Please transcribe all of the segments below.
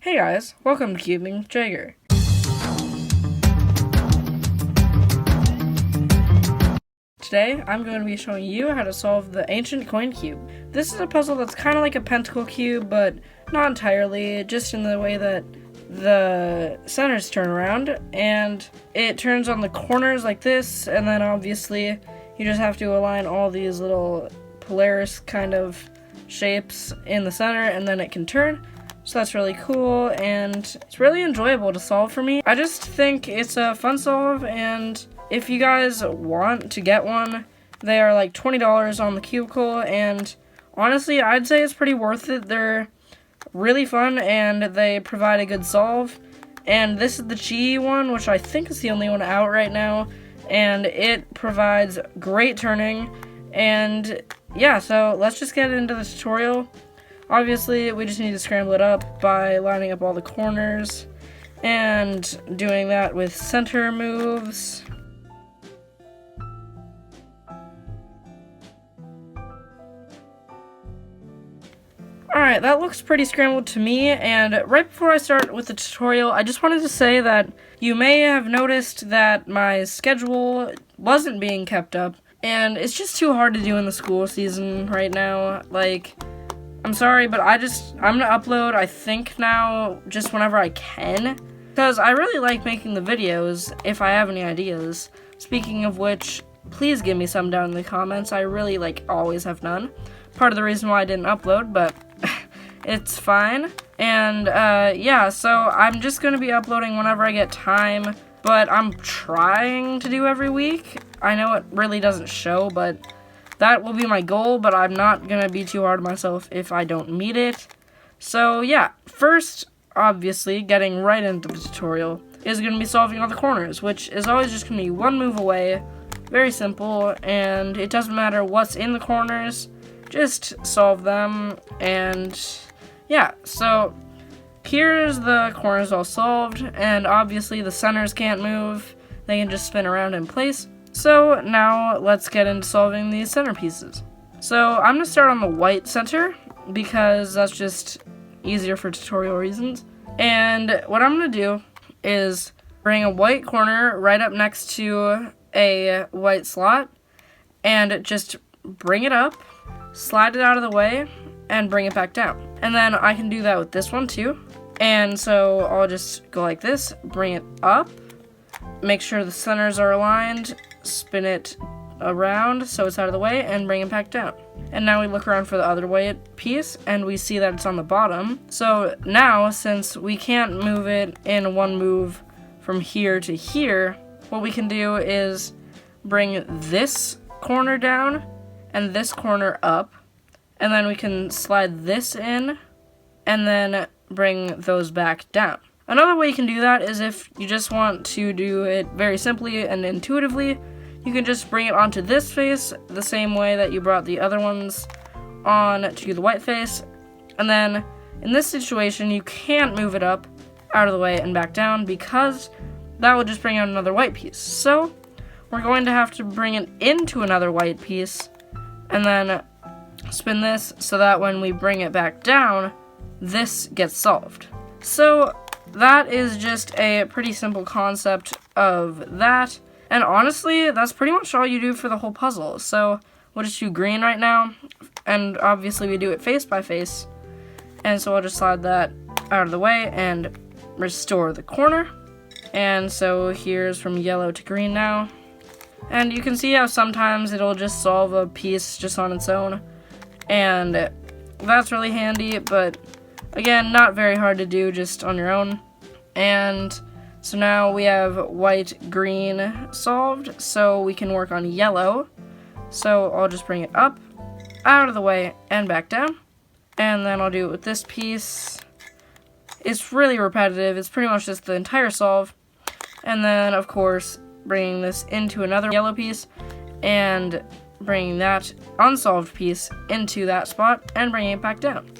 Hey guys, welcome to Cubing Jagger. Today, I'm going to be showing you how to solve the ancient coin cube. This is a puzzle that's kind of like a pentacle cube, but not entirely, just in the way that the centers turn around, and it turns on the corners like this, and then obviously you just have to align all these little Polaris kind of shapes in the center, and then it can turn. So that's really cool, and it's really enjoyable to solve for me. I just think it's a fun solve, and if you guys want to get one, they are like $20 on the cubicle, and honestly, I'd say it's pretty worth it. They're really fun, and they provide a good solve. And this is the Chi one, which I think is the only one out right now, and it provides great turning. And yeah, so let's just get into the tutorial. Obviously, we just need to scramble it up by lining up all the corners and doing that with center moves. Alright, that looks pretty scrambled to me, and right before I start with the tutorial, I just wanted to say that you may have noticed that my schedule wasn't being kept up, and it's just too hard to do in the school season right now. Like, I'm sorry, but I'm gonna upload, I think now, just whenever I can, because I really like making the videos if I have any ideas. Speaking of which, please give me some down in the comments. I really, always have none. Part of the reason why I didn't upload, but it's fine. And, yeah, so I'm just gonna be uploading whenever I get time, but I'm trying to do every week. I know it really doesn't show, but that will be my goal, but I'm not gonna be too hard on myself if I don't meet it. So yeah, first, obviously, getting right into the tutorial is gonna be solving all the corners, which is always just gonna be one move away. Very simple, and it doesn't matter what's in the corners, just solve them. And yeah, so here's the corners all solved, and obviously the centers can't move, they can just spin around in place. So now let's get into solving these centerpieces. So I'm going to start on the white center because that's just easier for tutorial reasons. And what I'm going to do is bring a white corner right up next to a white slot and just bring it up, slide it out of the way, and bring it back down. And then I can do that with this one too. And so I'll just go like this, bring it up, make sure the centers are aligned, spin it around so it's out of the way, and bring it back down. And now we look around for the other white piece, and we see that it's on the bottom. So now, since we can't move it in one move from here to here, what we can do is bring this corner down and this corner up, and then we can slide this in and then bring those back down. Another way you can do that is if you just want to do it very simply and intuitively, you can just bring it onto this face the same way that you brought the other ones on to the white face. And then in this situation, you can't move it up, out of the way, and back down because that would just bring out another white piece. So we're going to have to bring it into another white piece and then spin this so that when we bring it back down, this gets solved. So that is just a pretty simple concept of that. And honestly, that's pretty much all you do for the whole puzzle. So we'll just do green right now. And obviously we do it face by face. And so I'll just slide that out of the way and restore the corner. And so here's from yellow to green now. And you can see how sometimes it'll just solve a piece just on its own. And that's really handy, but again, not very hard to do just on your own. And so now we have white, green solved, so we can work on yellow. So I'll just bring it up, out of the way, and back down. And then I'll do it with this piece. It's really repetitive. It's pretty much just the entire solve. And then, of course, bringing this into another yellow piece and bringing that unsolved piece into that spot and bringing it back down.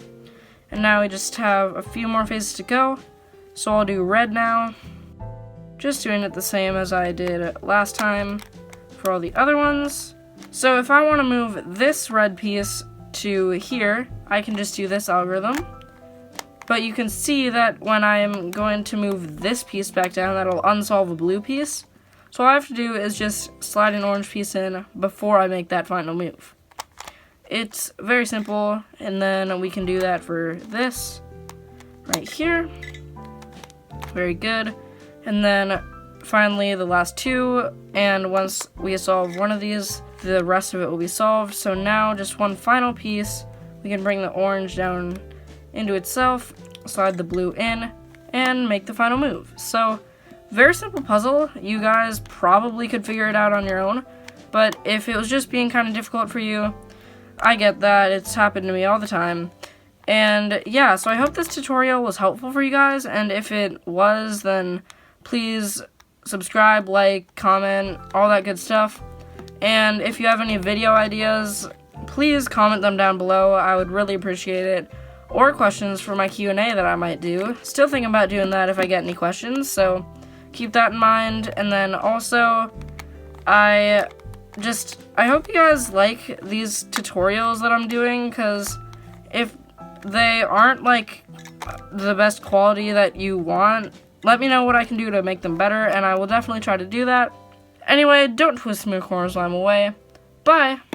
And now we just have a few more phases to go. So I'll do red now. Just doing it the same as I did last time for all the other ones. So if I want to move this red piece to here, I can just do this algorithm. but you can see that when I'm going to move this piece back down, that'll unsolve a blue piece. So all I have to do is just slide an orange piece in before I make that final move. It's very simple, and then we can do that for this right here. Very good. And then finally the last two, and once we solve one of these, the rest of it will be solved. So now just one final piece, we can bring the orange down into itself, slide the blue in, and make the final move. So very simple puzzle. You guys probably could figure it out on your own, but if it was just being kind of difficult for you, I get that. It's happened to me all the time. And yeah, so I hope this tutorial was helpful for you guys, and if it was, then please subscribe, like, comment, all that good stuff. And if you have any video ideas, please comment them down below. I would really appreciate it. Or questions for my Q&A that I might do. Still thinking about doing that if I get any questions, so keep that in mind. And then also, I hope you guys like these tutorials that I'm doing, because if they aren't like the best quality that you want, let me know what I can do to make them better, and I will definitely try to do that. Anyway, don't twist me corners while I'm away. Bye!